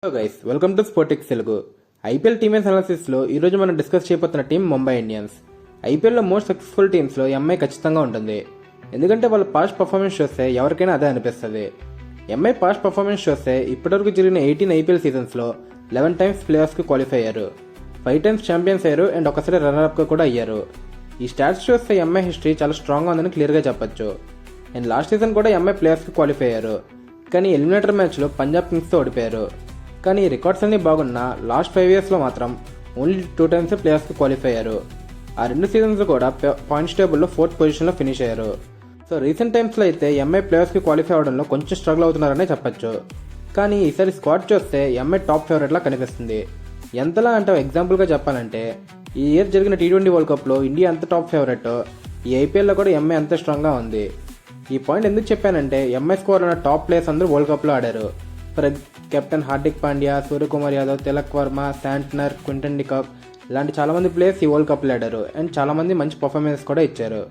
Hello guys, welcome to Sportix Telugu. IPL teams అనాలిసిస్లో ఈరోజు మనం డిస్కస్ చేయబోతున్న టీం ముంబై ఇండియన్స్. ఐపీఎల్లో మోస్ట్ సక్సెస్ఫుల్ టీమ్స్లో ఎంఐ ఖచ్చితంగా ఉంటుంది. ఎందుకంటే వాళ్ళ పాస్ట్ పర్ఫార్మెన్స్ చూస్తే ఎవరికైనా అదే అనిపిస్తుంది. ఎంఐ పాస్ట్ పర్ఫార్మెన్స్ చూస్తే ఇప్పటివరకు జరిగిన 18 ఐపీఎల్ సీజన్స్లో 11 టైమ్స్ ప్లేఆఫ్స్కి క్వాలిఫై అయ్యారు, 5 టైమ్స్ ఛాంపియన్స్ అయ్యారు అండ్ ఒకసారి రన్నర్అప్గా కూడా అయ్యారు. ఈ స్టాట్స్ చూస్తే ఎంఐ హిస్టరీ చాలా స్ట్రాంగ్గా ఉందని క్లియర్గా చెప్పొచ్చు. అండ్ లాస్ట్ సీజన్ కూడా ఎంఐ ప్లేఆఫ్స్కి క్వాలిఫై అయ్యారు, కానీ ఎలిమినేటర్ మ్యాచ్లో పంజాబ్ కింగ్స్తో ఓడిపోయారు. కానీ ఈ రికార్డ్స్ అన్ని బాగున్నా లాస్ట్ 5 ఇయర్స్లో మాత్రం ఓన్లీ 2 టైమ్స్ ప్లేఆఫ్స్కి క్వాలిఫై అయ్యారు. ఆ 2 సీజన్స్ కూడా పాయింట్స్ టేబుల్లో 4th పొజిషన్లో ఫినిష్ అయ్యారు. సో రీసెంట్ టైమ్స్లో అయితే ఎంఐ ప్లేఆఫ్స్కి క్వాలిఫై అవడంలో కొంచెం స్ట్రగుల్ అవుతున్నారనే చెప్పొచ్చు. కానీ ఈసారి స్క్వాడ్ చూస్తే ఎంఐ టాప్ ఫేవరెట్లా కనిపిస్తుంది. ఎంతలా అంటే ఎగ్జాంపుల్గా చెప్పాలంటే ఈ ఇయర్ జరిగిన T20 వరల్డ్ కప్లో ఇండియా ఎంత టాప్ ఫేవరెట్, ఈ ఐపీఎల్లో కూడా ఎంఐ అంత స్ట్రాంగ్గా ఉంది. ఈ పాయింట్ ఎందుకు చెప్పానంటే ఎంఐ స్కోర్ ఉన్న టాప్ ప్లేయర్స్ అందరూ వరల్డ్ కప్లో ఆడారు. For captain Hardik Pandya, Suryakumar Yadav, Tilak Varma, Santner, Quinton de Kock ఇలాంటి చాలామంది ప్లేయర్స్ ఈ వరల్డ్ కప్లో ఆడారు అండ్ చాలామంది మంచి పర్ఫార్మెన్స్ కూడా ఇచ్చారు.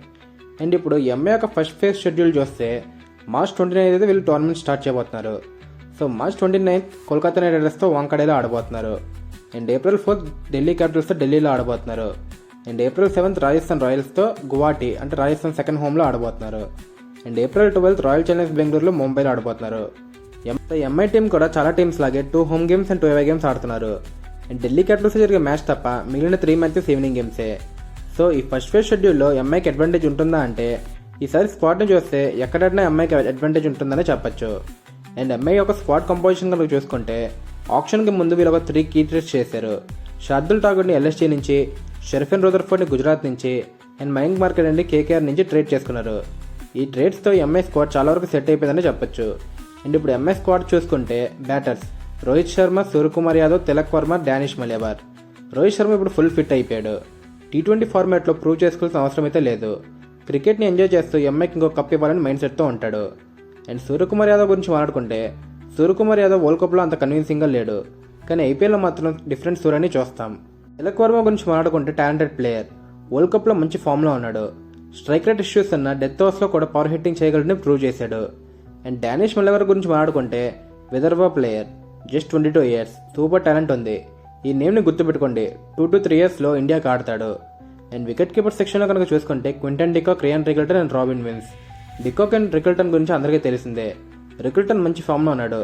అండ్ ఇప్పుడు ఎంఐ యొక్క ఫస్ట్ ఫేజ్ షెడ్యూల్ చూస్తే మార్చ్ 29 అయితే వీళ్ళు టోర్నమెంట్ స్టార్ట్ చేయబోతున్నారు. సో మార్చ్ 29 కోల్కతా నైట్ రైడర్స్తో వాంకడేలో ఆడబోతున్నారు. అండ్ April 4 ఢిల్లీ క్యాపిటల్స్తో ఢిల్లీలో ఆడబోతున్నారు. అండ్ April 7 రాజస్థాన్ రాయల్స్తో గువాహటి అంటే రాజస్థాన్ సెకండ్ హోమ్లో ఆడబోతున్నారు. అండ్ April 12 రాయల్ ఛాలెంజర్స్ బెంగళూరులో ముంబైలో ఆడబోతున్నారు. ఎంఐ టీం కూడా చాలా టీమ్స్ లాగే 2 home games and 2 away games ఆడుతున్నారు. అండ్ ఢిల్లీ క్యాపిటల్స్ జరిగే మ్యాచ్ తప్ప మిగిలిన 3 మ్యాచెస్ ఈవినింగ్ గేమ్సే. సో ఈ ఫస్ట్ ఫేజ్ షెడ్యూల్లో ఎంఐకి అడ్వాంటేజ్ ఉంటుందా అంటే ఈసారి స్క్వాడ్ని చూస్తే ఎక్కడైనా ఎంఐకి అడ్వాంటేజ్ ఉంటుందనే చెప్పొచ్చు. అండ్ ఎంఐ యొక్క స్క్వాడ్ కంపోజిషన్ కనుక చూసుకుంటే ఆప్షన్కి ముందు వీళ్ళు ఒక 3 కీ ట్రేడ్స్ చేశారు. శార్దుల్ ఠాకూర్ని ఎల్ఎస్టీ నుంచి, షెర్ఫెన్ రూదర్ఫోర్డ్ని గుజరాత్ నుంచి అండ్ మయాంక్ మార్కండేని కేకేఆర్ నుంచి ట్రేడ్ చేసుకున్నారు. ఈ ట్రేడ్స్తో ఎంఐ స్క్వాడ్ చాలా వరకు సెట్ అయిపోయిందని చెప్పొచ్చు. అండ్ ఇప్పుడు ఎంఐ స్క్వాడ్ చూసుకుంటే బ్యాటర్స్ రోహిత్ శర్మ, సూర్యకుమార్ యాదవ్, తిలక్ వర్మ, డానిష్ మలేబార్. రోహిత్ శర్మ ఇప్పుడు ఫుల్ ఫిట్ అయిపోయాడు. T20 ఫార్మాట్లో ప్రూవ్ చేసుకోవాల్సిన అవసరం అయితే లేదు. క్రికెట్ని ఎంజాయ్ చేస్తూ ఎంఐకి ఇంకో కప్ ఇవ్వాలని మైండ్ సెట్తో ఉంటాడు. అండ్ సూర్యకుమార్ యాదవ్ గురించి మాట్లాడుకుంటే సూర్యకుమార్ యాదవ్ వరల్డ్ కప్లో అంత కన్విన్సింగ్గా లేడు, కానీ ఐపీఎల్లో మాత్రం డిఫరెంట్ సూర్యని చూస్తాం. తిలక్ వర్మ గురించి మాట్లాడుకుంటే టాలెంటెడ్ ప్లేయర్, వరల్డ్ కప్లో మంచి ఫామ్లో ఉన్నాడు. స్ట్రైక్ రేట్ ఇష్యూస్ ఉన్న డెత్ ఓవర్స్లో కూడా పవర్ హిట్టింగ్ చేయగలని ప్రూవ్ చేశాడు. అండ్ డానిష్ మలేబార్ గురించి మాట్లాడుకుంటే Vidarbha player, just 22 years, super talent ఉంది. ఈ నేమ్ని గుర్తుపెట్టుకోండి, 2 to 3 ఇయర్స్లో ఇండియాకి ఆడతాడు. అండ్ వికెట్ కీపర్ సెక్షన్లో కనుక చూసుకుంటే Quinton de Kock, Ryan Rickelton and Robin Minz. De Kock and Rickelton గురించి అందరికీ తెలిసిందే. రికల్టన్ మంచి ఫామ్లో ఉన్నాడు.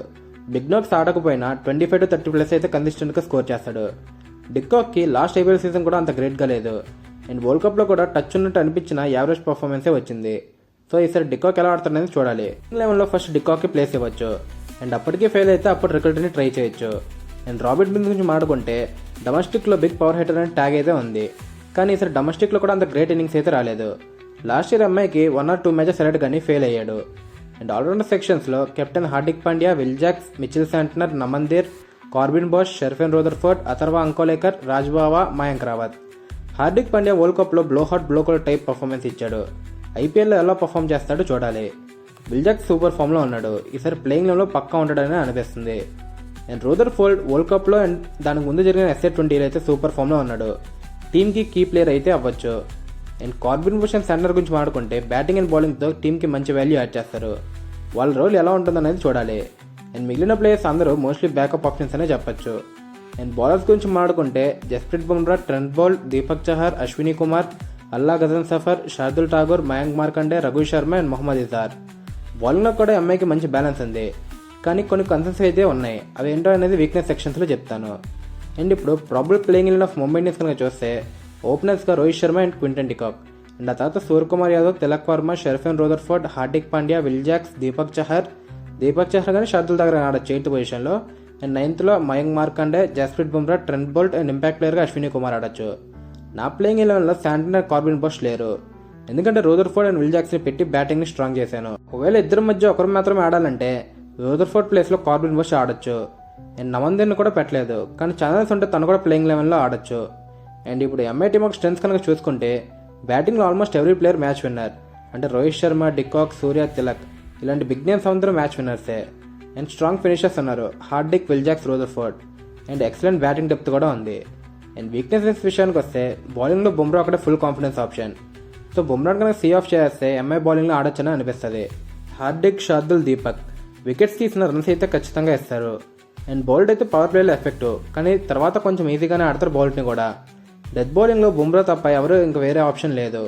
బిగ్ నాక్స్ ఆడకపోయినా 25 to 30 ప్లస్ అయితే కన్సిస్టెంట్గా స్కోర్ చేస్తాడు. డికాక్కి లాస్ట్ ఐపీఎల్ సీజన్ కూడా అంత గ్రేట్గా లేదు. అండ్ వరల్డ్ కప్లో కూడా టచ్ ఉన్నట్టు అనిపించిన యావరేజ్ పర్ఫార్మెన్సే వచ్చింది. సో ఈసారి డికాక్ ఎలా ఆడుతుందని చూడాలి. లెవెన్లో ఫస్ట్ డికాక్కి ప్లేస్ ఇవ్వచ్చు. అండ్ అప్పటికీ ఫెయిల్ అయితే అప్పుడు రికల్టన్ని ట్రై చేయొచ్చు. అండ్ రాబిన్ విన్స్ గురించి మాట్లాడుకుంటే డొమెస్టిక్లో బిగ్ పవర్ హిటర్ అనే ట్యాగ్ అయితే ఉంది, కానీ ఈసారి డొమెస్టిక్లో కూడా అంత గ్రేట్ ఇన్నింగ్స్ అయితే రాలేదు. లాస్ట్ ఇయర్ ఎంఐకి 1 or 2 మ్యాచెస్ సెలెక్ట్ కానీ ఫెయిల్ అయ్యాడు. అండ్ ఆల్రౌండర్ సెక్షన్స్లో captain Hardik Pandya, Will Jacks, Mitchell Santner, Naman Dhir, Corbin Bosch, Sherfane Rutherford, Atharva Ankolekar, Raj Bawa, Mayank Rawat. Hardik Pandya world కప్లో blow hot blow cold type performance ఇచ్చాడు. ఐపీఎల్లో ఎలా పర్ఫామ్ చేస్తాడో చూడాలి. విల్ జాక్స్ సూపర్ ఫామ్లో ఉన్నాడు. ఈసారి ప్లేయింగ్ లెవెల్లో పక్కా ఉంటాడని అనిపిస్తుంది. అండ్ రూదర్ఫోర్డ్ వరల్డ్ కప్లో అండ్ దానికి ముందు జరిగిన SA20 అయితే సూపర్ ఫామ్లో ఉన్నాడు. టీంకి కీ ప్లేయర్ అయితే అవ్వచ్చు. And Corbin Bosch and Santner గురించి మాట్లాడుకుంటే బ్యాటింగ్ అండ్ బౌలింగ్తో టీంకి మంచి వాల్యూ యాడ్ చేస్తారు. వాళ్ళ రోల్ ఎలా ఉంటుందనేది చూడాలి. అండ్ మిగిలిన ప్లేయర్స్ అందరూ మోస్ట్లీ బ్యాకప్ ఆప్షన్స్ అనే చెప్పొచ్చు. అండ్ బౌలర్స్ గురించి మాట్లాడుకుంటే Jasprit Bumrah, Trent Boult, Deepak Chahar, Ashwani Kumar, Allah Ghazanfar, Shardul Thakur, Mayank Markande, Raghu Sharma and Mohammad Izhar. బౌలింగ్లో కూడా ఎంఐకి మంచి బ్యాలెన్స్ ఉంది, కానీ కొన్ని కన్సర్న్స్ అయితే ఉన్నాయి. అవి ఏంటో అనేది వీక్నెస్ సెక్షన్స్లో చెప్తాను. అండ్ ఇప్పుడు probable playing eleven of Mumbai Indians కనుక చూస్తే ఓపెనర్స్గా Rohit Sharma and Quinton de Kock. And ఆ తర్వాత Suryakumar Yadav, Tilak Varma, Sherfane Rutherford, Hardik Pandya, Will Jacks, Deepak Chahar కానీ శార్దుల్ ఠాకూర్ ఆడచ్చు 8th పొజిషన్లో. And 9th Mayank Markande, Jasprit Bumrah, Trent Boult and impact ప్లేయర్గా అశ్విని కుమార్ ఆడచ్చు. నా ప్లేయింగ్ 11లో శాంట్నర్, కార్బిన్ బోష్ లేరు, ఎందుకంటే రూదర్ఫోర్డ్ అండ్ విల్ జాక్స్ని పెట్టి బ్యాటింగ్ని స్ట్రాంగ్ చేశాను. ఒకవేళ ఇద్దరి మధ్య ఒకరు మాత్రమే ఆడాలంటే రూదర్ఫోర్డ్ ప్లేస్లో కార్బిన్ బోష్ ఆడొచ్చు. అండ్ నమందీర్ని కూడా పెట్టలేదు, కానీ ఛానల్స్ ఉంటే తను కూడా ప్లేయింగ్ 11లో ఆడొచ్చు. అండ్ ఇప్పుడు ఎంఐ టీమ్ ఒక స్ట్రెంగ్స్ కనుక చూసుకుంటే బ్యాటింగ్లో almost every player match winner. అంటే రోహిత్ శర్మ, డికాక్, సూర్య, తిలక్ ఇలాంటి బిగ్ నేమ్స్ అందరూ మ్యాచ్ విన్నర్సే. అండ్ స్ట్రాంగ్ ఫినిషర్స్ ఉన్నారు, Hardik, Will Jacks, Rutherford. And excellent batting depth కూడా ఉంది. అండ్ వీక్నెసెస్ విషయానికి వస్తే బౌలింగ్లో బుమ్రా ఒకటే ఫుల్ కాన్ఫిడెన్స్ ఆప్షన్. సో బుమ్రాని కనుక సీ ఆఫ్ చేస్తే ఎంఐ బౌలింగ్లో ఆడొచ్చని అనిపిస్తుంది. హార్దిక్, శార్దుల్, దీపక్ వికెట్స్ తీసిన రన్స్ అయితే ఖచ్చితంగా ఇస్తారు. అండ్ బౌల్ట్ అయితే పవర్ ప్లేలో ఎఫెక్టివ్, కానీ తర్వాత కొంచెం ఈజీగానే ఆడతారు బౌల్ట్ని కూడా. డెత్ బౌలింగ్లో బుమ్రా తప్ప ఎవరు ఇంక వేరే ఆప్షన్ లేదు.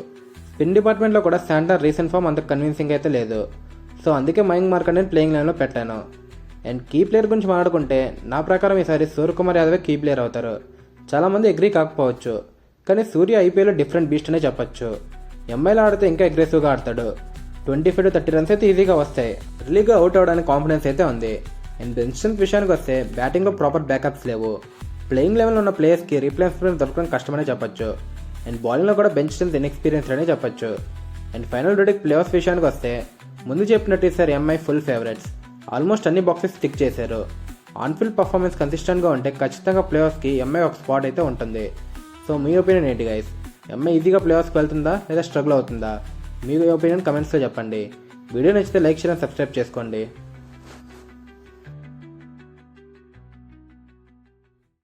స్పిన్ డిపార్ట్మెంట్లో కూడా శాంటనర్ రీసెంట్ ఫామ్ అంత కన్విన్సింగ్ అయితే లేదు. సో అందుకే మయాంక్ మార్కండేని ప్లేయింగ్ లైన్లో పెట్టాను. అండ్ కీ ప్లేయర్ గురించి మాట్లాడుకుంటే నా ప్రకారం ఈసారి సూర్యకుమార్ యాదవే కీ ప్లేయర్ అవుతారు. చాలామంది అగ్రీ కాకపోవచ్చు, కానీ సూర్య ఐపీఎల్లో డిఫరెంట్ బీస్ట్ అనే చెప్పొచ్చు. ఎంఐలో ఆడితే ఇంకా అగ్రెసివ్గా ఆడతాడు. 25 to 30 రన్స్ అయితే ఈజీగా వస్తాయి. ఎర్లీగా అవుట్ అవడానికి కాన్ఫిడెన్స్ అయితే ఉంది. అండ్ బెంచ్ స్ట్రెంత్ విషయానికి వస్తే బ్యాటింగ్లో ప్రాపర్ బ్యాకప్స్ లేవు. ప్లేయింగ్ లెవెల్లో ఉన్న ప్లేయర్స్కి రీప్లేస్మెంట్ దొరకడం కష్టమనే చెప్పొచ్చు. అండ్ బౌలింగ్లో కూడా బెంచ్ స్ట్రెంత్ ఇన్ఎక్స్పీరియన్స్ అనే చెప్పొచ్చు. అండ్ ఫైనల్ డొడిక్ ప్లే ఆఫ్ విషయానికి వస్తే ముందు చెప్పినట్టు ఈసారి ఎంఐ ఫుల్ ఫేవరెట్స్. ఆల్మోస్ట్ అన్ని బాక్సెస్ స్టిక్ చేశారు. ఆన్ఫీల్డ్ పర్ఫార్మెన్స్ కన్సిస్టెంట్గా ఉంటే ఖచ్చితంగా ప్లే ఆఫ్స్కి ఎంఐ ఒక స్పాట్ అయితే ఉంటుంది. సో మీ ఒపీనియన్ ఏంటి గైస్? ఎంఐ ఈజీగా ప్లే ఆఫ్స్కి వెళ్తుందా లేదా స్ట్రగుల్ అవుతుందా? మీ ఒపీనియన్ కమెంట్స్లో చెప్పండి. వీడియో నచ్చితే లైక్ షేర్ అండ్ సబ్స్క్రైబ్ చేసుకోండి.